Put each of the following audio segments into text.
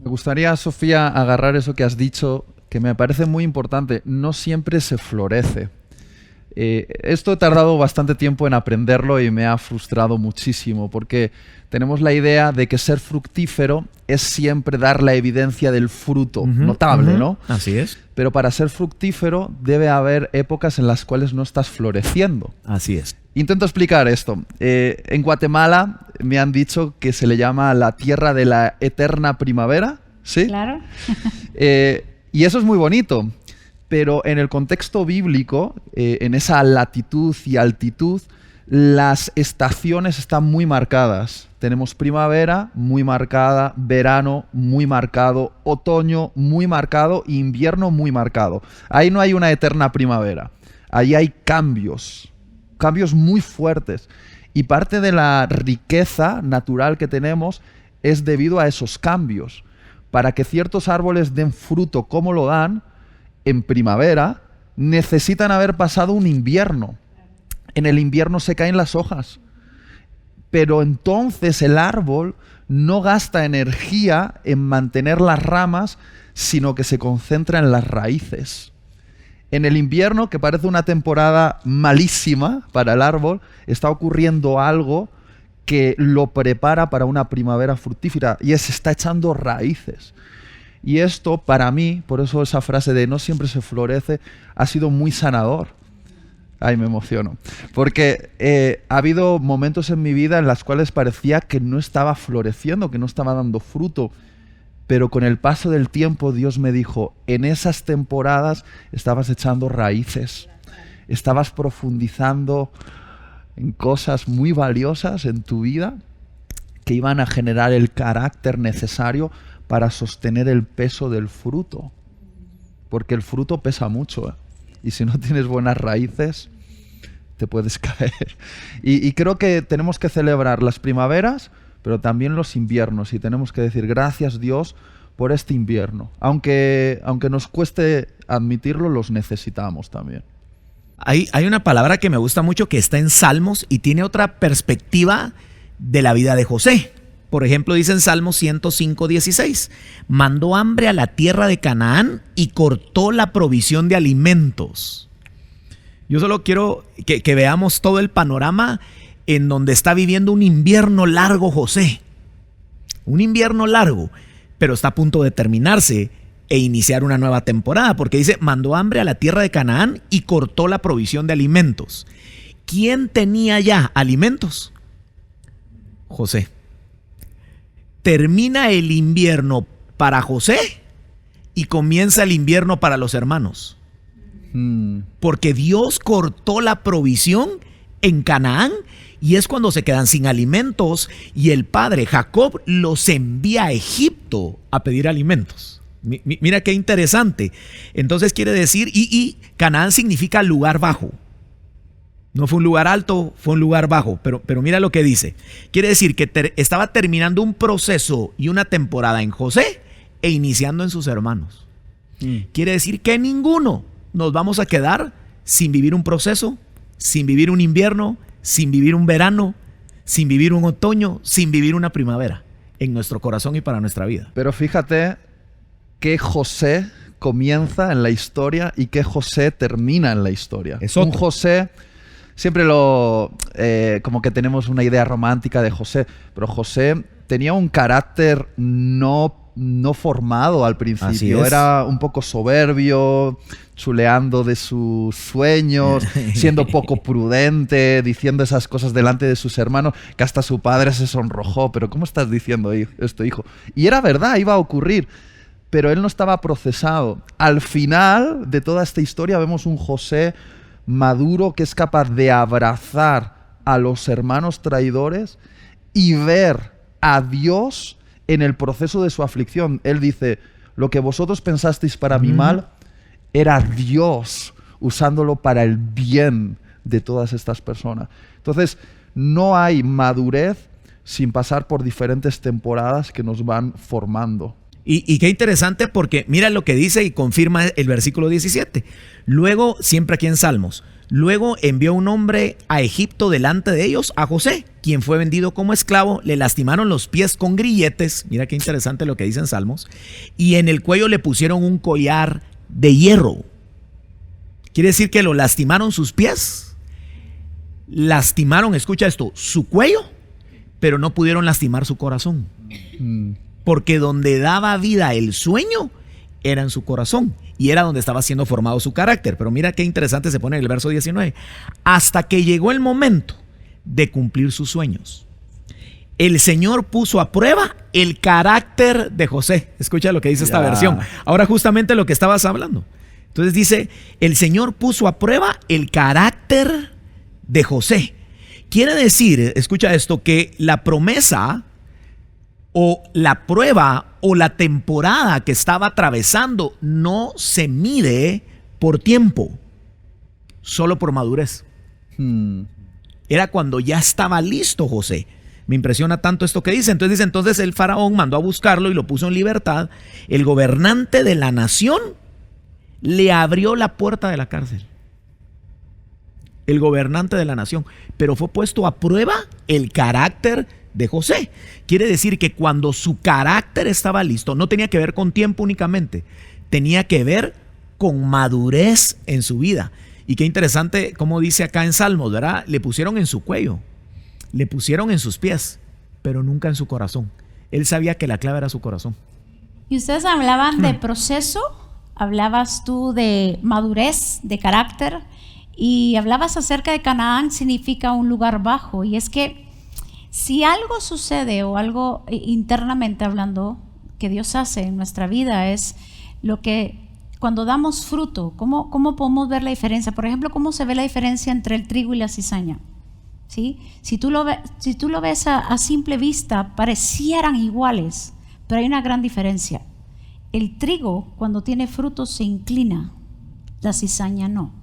Me gustaría, Sofía, agarrar eso que has dicho, que me parece muy importante. No siempre se florece. Esto he tardado bastante tiempo en aprenderlo y me ha frustrado muchísimo, porque tenemos la idea de que ser fructífero es siempre dar la evidencia del fruto notable, ¿no? Así es. Pero para ser fructífero debe haber épocas en las cuales no estás floreciendo. Así es. Intento explicar esto. En Guatemala me han dicho que se le llama la tierra de la eterna primavera, ¿sí? Claro. Y eso es muy bonito, pero en el contexto bíblico, en esa latitud y altitud, las estaciones están muy marcadas. Tenemos primavera muy marcada, verano muy marcado, otoño muy marcado, invierno muy marcado. Ahí no hay una eterna primavera. Ahí hay cambios muy fuertes. Y parte de la riqueza natural que tenemos es debido a esos cambios. Para que ciertos árboles den fruto como lo dan, en primavera, necesitan haber pasado un invierno. En el invierno se caen las hojas. Pero entonces el árbol no gasta energía en mantener las ramas, sino que se concentra en las raíces. En el invierno, que parece una temporada malísima para el árbol, está ocurriendo algo que lo prepara para una primavera fructífera, y está echando raíces. Y esto, para mí, por eso esa frase de no siempre se florece, ha sido muy sanador. Ay, me emociono. Porque ha habido momentos en mi vida en los cuales parecía que no estaba floreciendo, que no estaba dando fruto. Pero con el paso del tiempo Dios me dijo, en esas temporadas estabas echando raíces, estabas profundizando en cosas muy valiosas en tu vida que iban a generar el carácter necesario para sostener el peso del fruto. Porque el fruto pesa mucho, ¿eh? Y si no tienes buenas raíces, te puedes caer. Y creo que tenemos que celebrar las primaveras, pero también los inviernos. Y tenemos que decir, gracias Dios por este invierno. Aunque nos cueste admitirlo, los necesitamos también. Hay una palabra que me gusta mucho que está en Salmos y tiene otra perspectiva de la vida de José. Por ejemplo, dice en Salmos 105:16, mandó hambre a la tierra de Canaán y cortó la provisión de alimentos. Yo solo quiero que veamos todo el panorama en donde está viviendo un invierno largo José. Un invierno largo, pero está a punto de terminarse e iniciar una nueva temporada, porque dice, mandó hambre a la tierra de Canaán y cortó la provisión de alimentos. ¿Quién tenía ya alimentos? José. Termina el invierno para José y comienza el invierno para los hermanos. Porque Dios cortó la provisión en Canaán y es cuando se quedan sin alimentos y el padre Jacob los envía a Egipto a pedir alimentos. Mira qué interesante. Entonces quiere decir, y Canaán significa lugar bajo. No fue un lugar alto, fue un lugar bajo, pero mira lo que dice. Quiere decir que estaba terminando un proceso y una temporada en José e iniciando en sus hermanos. Quiere decir que ninguno nos vamos a quedar sin vivir un proceso, sin vivir un invierno, sin vivir un verano, sin vivir un otoño, sin vivir una primavera en nuestro corazón y para nuestra vida. Pero fíjate que José comienza en la historia y que José termina en la historia. Un José... Siempre como que tenemos una idea romántica de José, pero José tenía un carácter no formado al principio. Era un poco soberbio, chuleando de sus sueños, siendo poco prudente, diciendo esas cosas delante de sus hermanos, que hasta su padre se sonrojó. Pero ¿cómo estás diciendo esto, hijo? Y era verdad, iba a ocurrir, pero él no estaba procesado. Al final de toda esta historia vemos un José maduro que es capaz de abrazar a los hermanos traidores y ver a Dios en el proceso de su aflicción. Él dice, lo que vosotros pensasteis para mi mal, era Dios usándolo para el bien de todas estas personas. Entonces, no hay madurez sin pasar por diferentes temporadas que nos van formando. Y qué interesante porque mira lo que dice y confirma el versículo 17. Luego, siempre aquí en Salmos, Luego envió un hombre a Egipto delante de ellos, a José, quien fue vendido como esclavo. Le lastimaron los pies con grilletes, mira qué interesante lo que dicen Salmos, y en el cuello le pusieron un collar de hierro. Quiere decir que lo lastimaron sus pies, lastimaron, escucha esto, su cuello, pero no pudieron lastimar su corazón. Porque donde daba vida el sueño era en su corazón y era donde estaba siendo formado su carácter. Pero mira qué interesante se pone en el verso 19. Hasta que llegó el momento de cumplir sus sueños, el Señor puso a prueba el carácter de José. Escucha lo que dice esta versión. Ahora justamente lo que estabas hablando. Entonces dice, el Señor puso a prueba el carácter de José. Quiere decir, escucha esto, que la promesa o la prueba o la temporada que estaba atravesando no se mide por tiempo, solo por madurez. Era cuando ya estaba listo José. Me impresiona tanto esto que dice. Entonces el faraón mandó a buscarlo y lo puso en libertad. El gobernante de la nación le abrió la puerta de la cárcel. El gobernante de la nación. Pero fue puesto a prueba el carácter de José. Quiere decir que cuando su carácter estaba listo, no tenía que ver con tiempo únicamente, tenía que ver con madurez en su vida. Y qué interesante como dice acá en Salmos, ¿verdad? Le pusieron en su cuello, le pusieron en sus pies, pero nunca en su corazón. Él sabía que la clave era su corazón. Y ustedes hablaban de proceso, hablabas tú de madurez, de carácter, y hablabas acerca de Canaán, significa un lugar bajo. Y es que si algo sucede o algo internamente hablando que Dios hace en nuestra vida es lo que cuando damos fruto, ¿cómo podemos ver la diferencia? Por ejemplo, ¿cómo se ve la diferencia entre el trigo y la cizaña? ¿Sí? Si tú lo ves a simple vista, parecieran iguales, pero hay una gran diferencia. El trigo, cuando tiene fruto, se inclina, la cizaña no.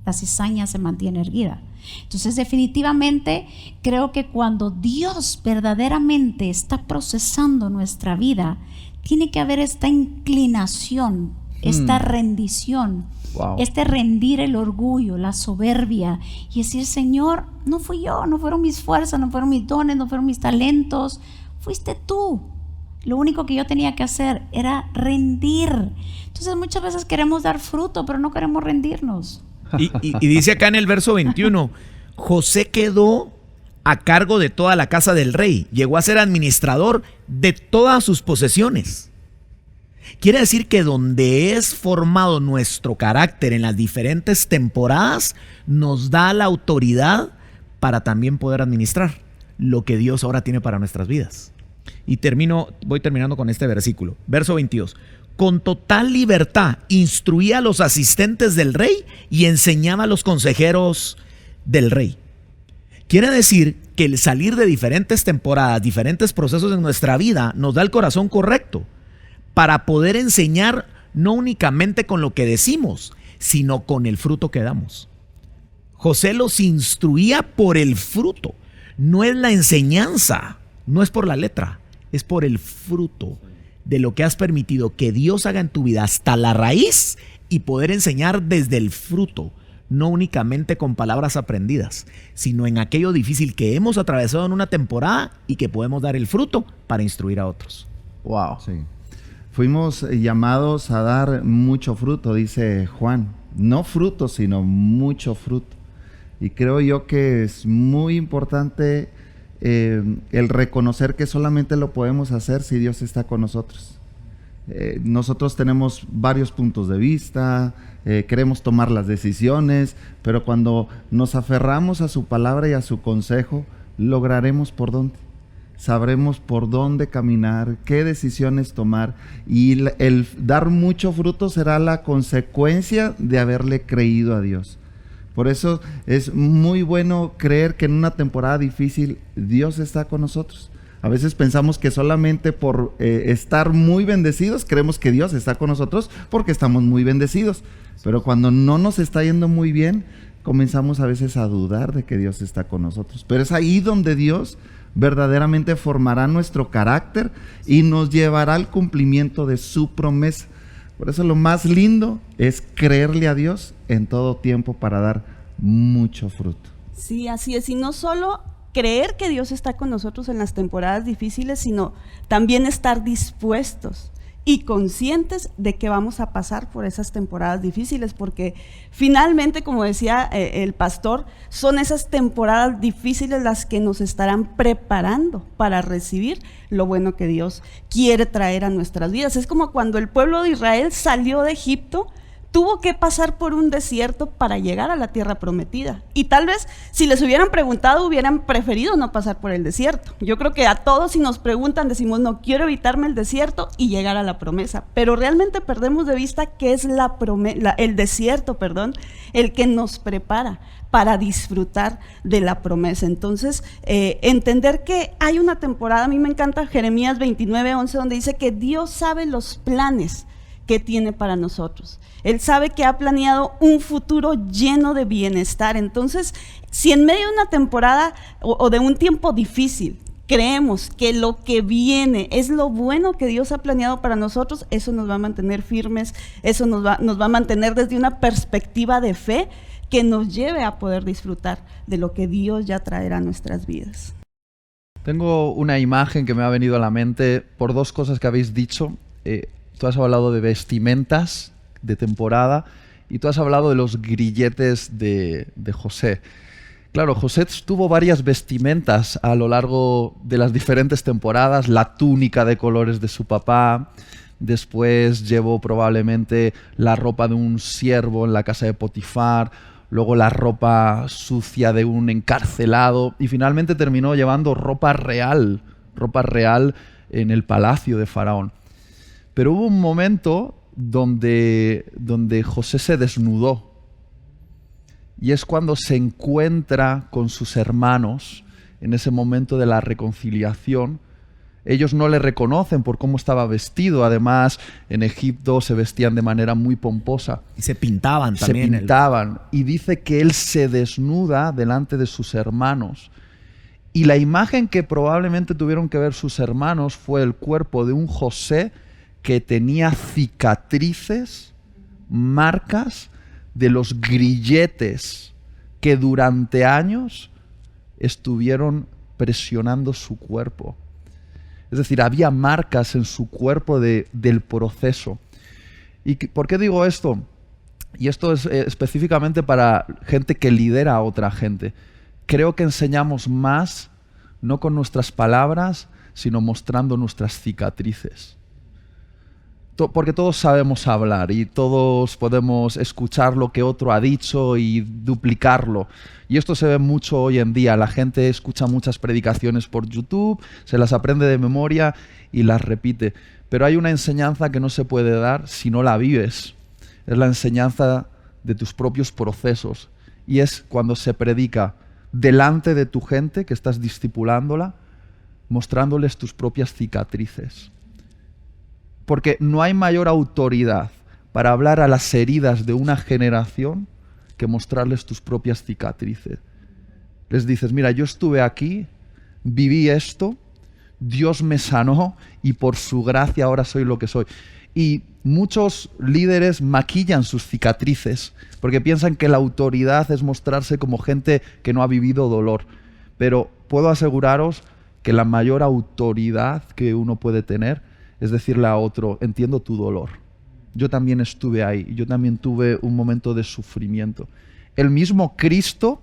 La cizaña se mantiene erguida. Entonces, definitivamente, creo que cuando Dios verdaderamente está procesando nuestra vida, tiene que haber esta inclinación, esta rendición, este rendir el orgullo, la soberbia y decir, Señor, no fui yo, no fueron mis fuerzas, no fueron mis dones, no fueron mis talentos, fuiste tú. Lo único que yo tenía que hacer era rendir. Entonces, muchas veces queremos dar fruto, pero no queremos rendirnos. Y dice acá en el verso 21, José quedó a cargo de toda la casa del rey, llegó a ser administrador de todas sus posesiones. Quiere decir que donde es formado nuestro carácter en las diferentes temporadas, nos da la autoridad para también poder administrar lo que Dios ahora tiene para nuestras vidas. Y voy terminando con este versículo, verso 22. Con total libertad instruía a los asistentes del rey y enseñaba a los consejeros del rey. Quiere decir que el salir de diferentes temporadas, diferentes procesos en nuestra vida, nos da el corazón correcto para poder enseñar no únicamente con lo que decimos, sino con el fruto que damos. José los instruía por el fruto. No es la enseñanza, no es por la letra, es por el fruto de lo que has permitido que Dios haga en tu vida hasta la raíz y poder enseñar desde el fruto, no únicamente con palabras aprendidas, sino en aquello difícil que hemos atravesado en una temporada y que podemos dar el fruto para instruir a otros. Wow. Sí. Fuimos llamados a dar mucho fruto, dice Juan. No fruto, sino mucho fruto. Y creo yo que es muy importante el reconocer que solamente lo podemos hacer si Dios está con nosotros. Nosotros tenemos varios puntos de vista, queremos tomar las decisiones, pero cuando nos aferramos a su palabra y a su consejo, lograremos por dónde. Sabremos por dónde caminar, qué decisiones tomar, y el dar mucho fruto será la consecuencia de haberle creído a Dios. Por eso es muy bueno creer que en una temporada difícil Dios está con nosotros. A veces pensamos que solamente por estar muy bendecidos creemos que Dios está con nosotros porque estamos muy bendecidos. Pero cuando no nos está yendo muy bien, comenzamos a veces a dudar de que Dios está con nosotros. Pero es ahí donde Dios verdaderamente formará nuestro carácter y nos llevará al cumplimiento de su promesa. Por eso lo más lindo es creerle a Dios en todo tiempo para dar mucho fruto. Sí, así es. Y no solo creer que Dios está con nosotros en las temporadas difíciles, sino también estar dispuestos y conscientes de que vamos a pasar por esas temporadas difíciles, porque finalmente, como decía el pastor, son esas temporadas difíciles las que nos estarán preparando para recibir lo bueno que Dios quiere traer a nuestras vidas. Es como cuando el pueblo de Israel salió de Egipto, tuvo que pasar por un desierto para llegar a la tierra prometida. Y tal vez si les hubieran preguntado, hubieran preferido no pasar por el desierto. Yo creo que a todos, si nos preguntan, decimos, no, quiero evitarme el desierto y llegar a la promesa. Pero realmente perdemos de vista que es el desierto, el que nos prepara para disfrutar de la promesa. Entonces, entender que hay una temporada, a mí me encanta Jeremías 29:11, donde dice que Dios sabe los planes que tiene para nosotros. Él sabe que ha planeado un futuro lleno de bienestar. Entonces, si en medio de una temporada o de un tiempo difícil creemos que lo que viene es lo bueno que Dios ha planeado para nosotros, eso nos va a mantener firmes, eso nos va a mantener desde una perspectiva de fe que nos lleve a poder disfrutar de lo que Dios ya traerá a nuestras vidas. Tengo una imagen que me ha venido a la mente por dos cosas que habéis dicho. Tú has hablado de vestimentas de temporada y tú has hablado de los grilletes de José. Claro, José tuvo varias vestimentas a lo largo de las diferentes temporadas, la túnica de colores de su papá, después llevó probablemente la ropa de un siervo en la casa de Potifar, luego la ropa sucia de un encarcelado y finalmente terminó llevando ropa real en el palacio de Faraón. Pero hubo un momento donde José se desnudó. Y es cuando se encuentra con sus hermanos en ese momento de la reconciliación. Ellos no le reconocen por cómo estaba vestido. Además, en Egipto se vestían de manera muy pomposa. Y se pintaban también. Se pintaban. Y dice que él se desnuda delante de sus hermanos. Y la imagen que probablemente tuvieron que ver sus hermanos fue el cuerpo de un José que tenía cicatrices, marcas de los grilletes que durante años estuvieron presionando su cuerpo. Es decir, había marcas en su cuerpo del proceso. ¿Y por qué digo esto? Y esto es específicamente para gente que lidera a otra gente. Creo que enseñamos más, no con nuestras palabras, sino mostrando nuestras cicatrices. Porque todos sabemos hablar y todos podemos escuchar lo que otro ha dicho y duplicarlo. Y esto se ve mucho hoy en día. La gente escucha muchas predicaciones por YouTube, se las aprende de memoria y las repite. Pero hay una enseñanza que no se puede dar si no la vives. Es la enseñanza de tus propios procesos. Y es cuando se predica delante de tu gente que estás discipulándola, mostrándoles tus propias cicatrices. Porque no hay mayor autoridad para hablar a las heridas de una generación que mostrarles tus propias cicatrices. Les dices, mira, yo estuve aquí, viví esto, Dios me sanó y por su gracia ahora soy lo que soy. Y muchos líderes maquillan sus cicatrices porque piensan que la autoridad es mostrarse como gente que no ha vivido dolor. Pero puedo aseguraros que la mayor autoridad que uno puede tener es decirle a otro, entiendo tu dolor. Yo también estuve ahí, yo también tuve un momento de sufrimiento. El mismo Cristo,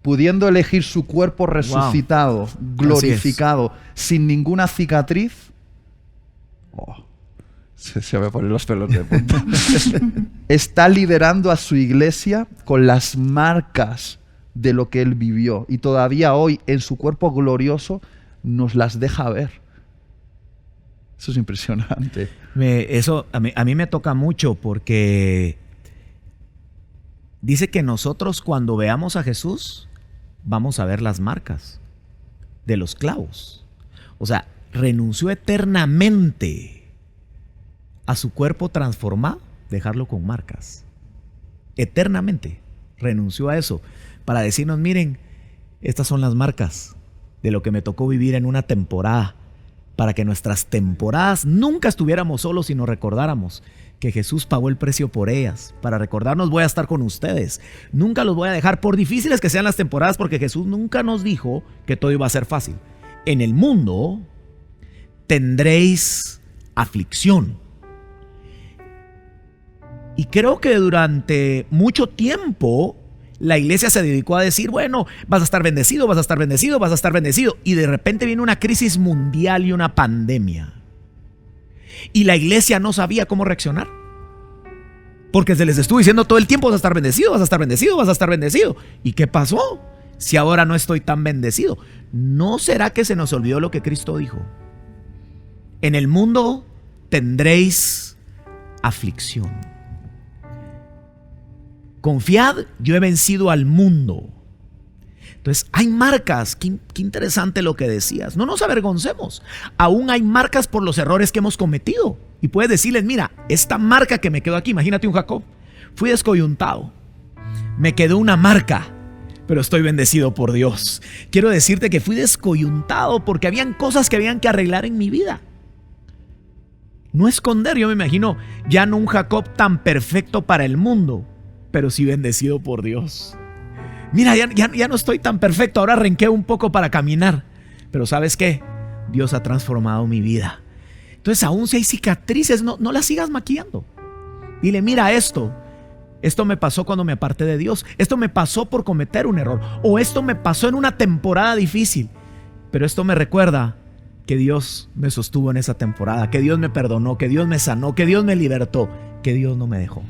pudiendo elegir su cuerpo resucitado, glorificado, sin ninguna cicatriz, se me ponen los pelos de punta. Está liderando a su iglesia con las marcas de lo que él vivió. Y todavía hoy, en su cuerpo glorioso, nos las deja ver. Eso es impresionante. Eso a mí me toca mucho porque dice que nosotros cuando veamos a Jesús vamos a ver las marcas de los clavos. O sea, renunció eternamente a su cuerpo transformado, dejarlo con marcas. Eternamente renunció a eso para decirnos, miren, estas son las marcas de lo que me tocó vivir en una temporada para que nuestras temporadas nunca estuviéramos solos y nos recordáramos que Jesús pagó el precio por ellas. Para recordarnos, voy a estar con ustedes. Nunca los voy a dejar, por difíciles que sean las temporadas, porque Jesús nunca nos dijo que todo iba a ser fácil. En el mundo tendréis aflicción. Y creo que durante mucho tiempo la iglesia se dedicó a decir, bueno, vas a estar bendecido, vas a estar bendecido, vas a estar bendecido. Y de repente viene una crisis mundial y una pandemia. Y la iglesia no sabía cómo reaccionar. Porque se les estuvo diciendo todo el tiempo, vas a estar bendecido, vas a estar bendecido, vas a estar bendecido. ¿Y qué pasó? Si ahora no estoy tan bendecido. ¿No será que se nos olvidó lo que Cristo dijo? En el mundo tendréis aflicción. Confiad, yo he vencido al mundo. Entonces hay marcas, qué interesante lo que decías. No nos avergoncemos. Aún hay marcas por los errores que hemos cometido. Y puedes decirles, mira, esta marca que me quedó aquí, imagínate un Jacob. Fui descoyuntado. Me quedó una marca, pero estoy bendecido por Dios. Quiero decirte que fui descoyuntado porque habían cosas que habían que arreglar en mi vida. No esconder, yo me imagino ya no un Jacob tan perfecto para el mundo, pero sí bendecido por Dios. Mira, ya no estoy tan perfecto, ahora renqueo un poco para caminar. Pero ¿sabes qué? Dios ha transformado mi vida. Entonces, aún si hay cicatrices, no las sigas maquillando. Dile, mira esto me pasó cuando me aparté de Dios. Esto me pasó por cometer un error. O esto me pasó en una temporada difícil. Pero esto me recuerda que Dios me sostuvo en esa temporada, que Dios me perdonó, que Dios me sanó, que Dios me libertó, que Dios no me dejó.